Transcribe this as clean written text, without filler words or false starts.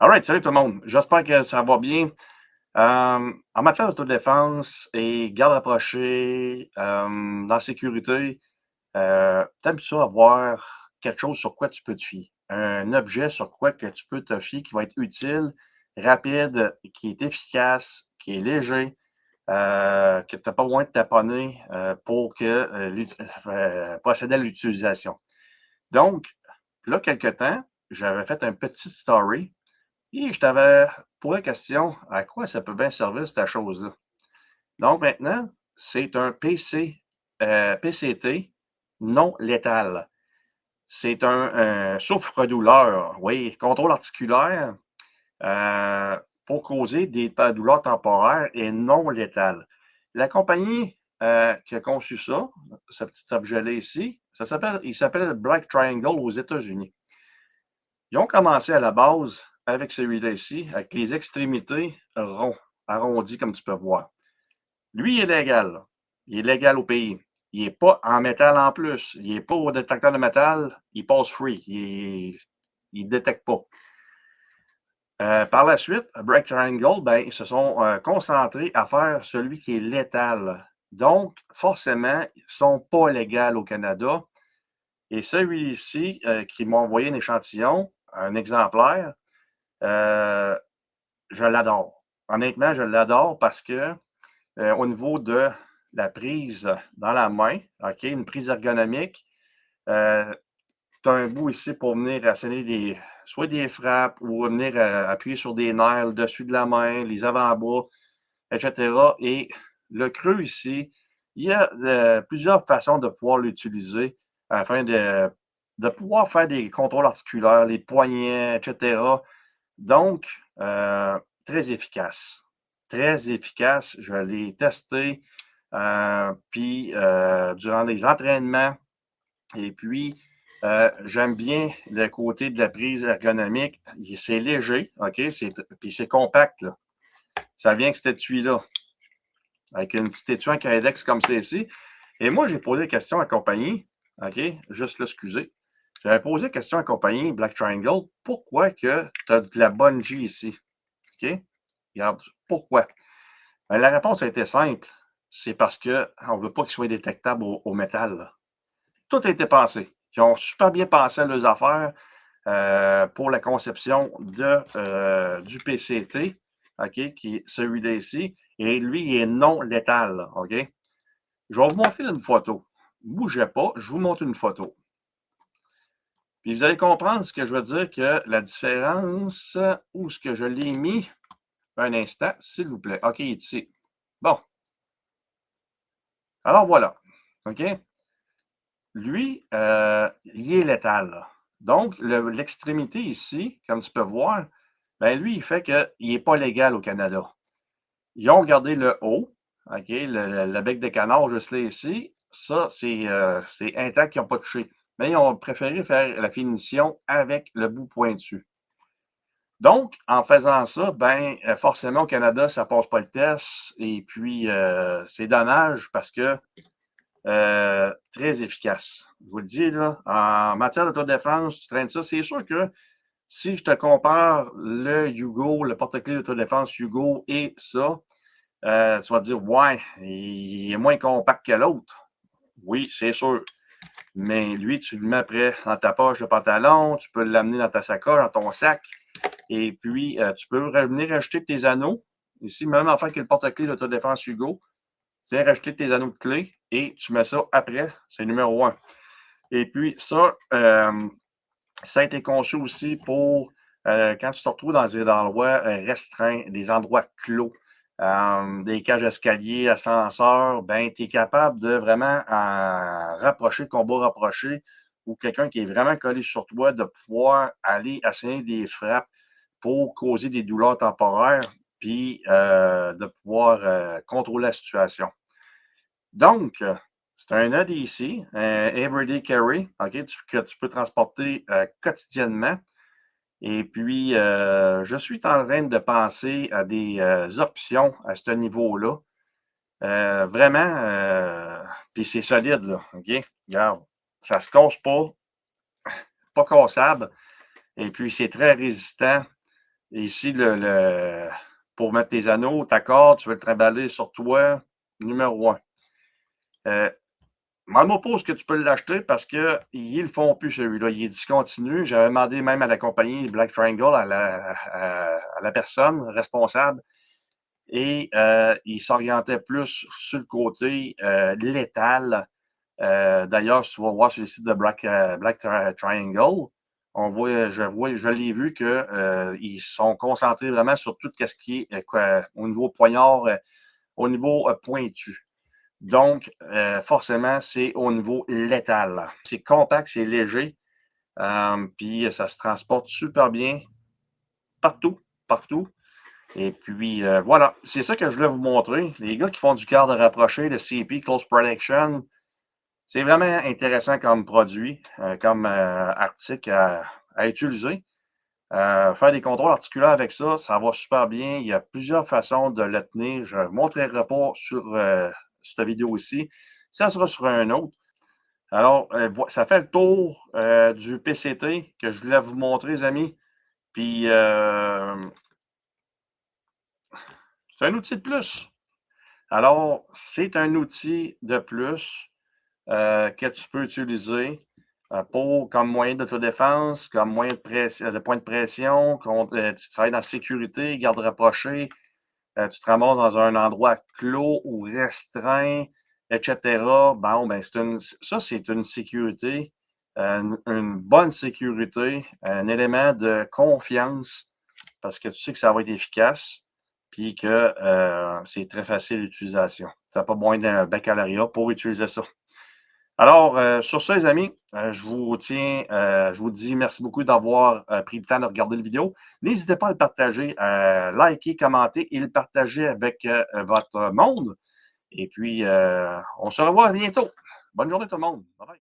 Alright, salut tout le monde. J'espère que ça va bien. En matière d'autodéfense et garde rapprochée, dans la sécurité, tu ça avoir quelque chose sur quoi tu peux te fier? Un objet sur quoi que tu peux te fier qui va être utile, rapide, qui est efficace, qui est léger, que tu as pas besoin de taponner, pour que, procéder à l'utilisation. Donc, là, quelque temps, j'avais fait un petit story et je t'avais posé la question, à quoi ça peut bien servir cette chose-là? Donc maintenant, c'est un PCT non létal. C'est un souffre-douleur, oui, contrôle articulaire pour causer des douleurs temporaires et non létales. La compagnie qui a conçu ça, ce petit objet-là ici, il s'appelle Black Triangle aux États-Unis. Ils ont commencé à la base avec celui-là ici, avec les extrémités arrondies comme tu peux voir. Lui, il est légal, là. Il est légal au pays. Il n'est pas en métal en plus. Il n'est pas au détecteur de métal. Il passe free. Il ne détecte pas. Par la suite, Break Triangle, ben, ils se sont concentrés à faire celui qui est létal. Donc, forcément, ils ne sont pas légaux au Canada. Et celui-ci, qui m'a envoyé un échantillon, un exemplaire, euh, je l'adore. Honnêtement, je l'adore parce que au niveau de la prise dans la main, OK, une prise ergonomique, tu as un bout ici pour venir asséner soit des frappes ou venir appuyer sur des nerfs le dessus de la main, les avant-bras, etc. Et le creux ici, il y a plusieurs façons de pouvoir l'utiliser afin de pouvoir faire des contrôles articulaires, les poignets, etc. Donc, très efficace. Très efficace. Je l'ai testé, puis durant les entraînements. Et puis, j'aime bien le côté de la prise ergonomique. C'est léger, OK? Puis c'est compact, là. Ça vient avec cet étui-là, avec une petite étui en Kydex comme celle-ci. Et moi, j'ai posé la question à la compagnie, OK? Juste l'excuser. J'avais posé la question à la compagnie Black Triangle, pourquoi que tu as de la bungee ici? OK? Regarde, pourquoi? Ben, la réponse a été simple. C'est parce qu'on ne veut pas qu'il soit détectable au métal, là. Tout a été pensé. Ils ont super bien pensé à leurs affaires pour la conception du PCT, OK, qui est celui-là ici. Et lui, il est non létal, OK? Je vais vous montrer une photo. Ne bougez pas, je vous montre une photo. Puis vous allez comprendre ce que je veux dire, que la différence, où ce que je l'ai mis, un instant, s'il vous plaît. OK, il est ici. Bon. Alors voilà. OK? Lui, il est létal. Donc, l'extrémité ici, comme tu peux voir, ben lui, il fait qu'il n'est pas légal au Canada. Ils ont gardé le haut, OK, le bec de canard juste là ici. Ça, c'est intact, ils n'ont pas touché. Mais ils ont préféré faire la finition avec le bout pointu. Donc, en faisant ça, ben, forcément, au Canada, ça ne passe pas le test. Et puis, c'est dommage parce que très efficace. Je vous le dis, là, en matière d'autodéfense, tu traînes ça. C'est sûr que si je te compare le Hugo, le porte-clés d'autodéfense Hugo et ça, tu vas te dire, ouais, il est moins compact que l'autre. Oui, c'est sûr. Mais lui, tu le mets après dans ta poche de pantalon, tu peux l'amener dans ta sacoche, dans ton sac. Et puis, tu peux revenir acheter tes anneaux. Ici, même enfin que le porte-clés d'autodéfense Hugo, tu viens rajouter tes anneaux de clé et tu mets ça après. C'est numéro 1. Et puis, ça a été conçu aussi pour quand tu te retrouves dans des endroits restreints, des endroits clos, des cages d'escalier, ascenseurs, ben, tu es capable de vraiment rapprocher, combat rapproché, ou quelqu'un qui est vraiment collé sur toi, de pouvoir aller asséner des frappes pour causer des douleurs temporaires, puis de pouvoir contrôler la situation. Donc, c'est un ADC, un Everyday Carry, OK, que tu peux transporter quotidiennement. Et puis, je suis en train de penser à des options à ce niveau-là. Vraiment, puis c'est solide, là, OK? Regarde, ça se casse pas cassable. Et puis, c'est très résistant. Et ici, pour mettre tes anneaux, ta corde, tu veux le trimballer sur toi, numéro 1. Moi, m'oppose que tu peux l'acheter parce qu'ils ne le font plus, celui-là. Il est discontinu. J'avais demandé même à la compagnie Black Triangle, à la personne responsable, et il s'orientait plus sur le côté létal. D'ailleurs, si tu vas voir sur le site de Black Triangle, je l'ai vu qu'ils sont concentrés vraiment sur tout ce qui est au niveau poignard, au niveau pointu. Donc, forcément, c'est au niveau létal. C'est compact, c'est léger, puis ça se transporte super bien partout, partout. Et puis, voilà, c'est ça que je voulais vous montrer. Les gars qui font du quart de rapproché, le CP Close Protection, c'est vraiment intéressant comme produit, comme article à utiliser. Faire des contrôles articulaires avec ça, ça va super bien. Il y a plusieurs façons de le tenir. Je ne montrerai pas sur cette vidéo ici. Ça sera sur un autre. Alors, ça fait le tour du PCT que je voulais vous montrer, les amis. Puis, c'est un outil de plus. Alors, c'est un outil de plus que tu peux utiliser comme moyen d'autodéfense, comme moyen de point de pression, tu travailles dans la sécurité, garde rapprochée, tu te ramasses dans un endroit clos ou restreint, etc. Bon, ben, ça, c'est une sécurité, une bonne sécurité, un élément de confiance parce que tu sais que ça va être efficace puis que c'est très facile d'utilisation. Tu n'as pas besoin d'un baccalauréat pour utiliser ça. Alors, sur ce, les amis, je vous dis merci beaucoup d'avoir pris le temps de regarder la vidéo. N'hésitez pas à le partager, à liker, commenter et le partager avec votre monde. Et puis, on se revoit bientôt. Bonne journée tout le monde. Bye bye.